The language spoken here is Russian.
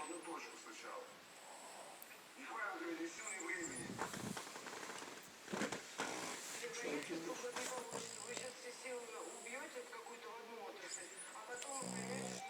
одну точку сначала. Не хватит ведь ни сил, ни времени. Если вдруг это не получится, вы сейчас все силы убьете в какую-то в одну отрасль, а потом поймете,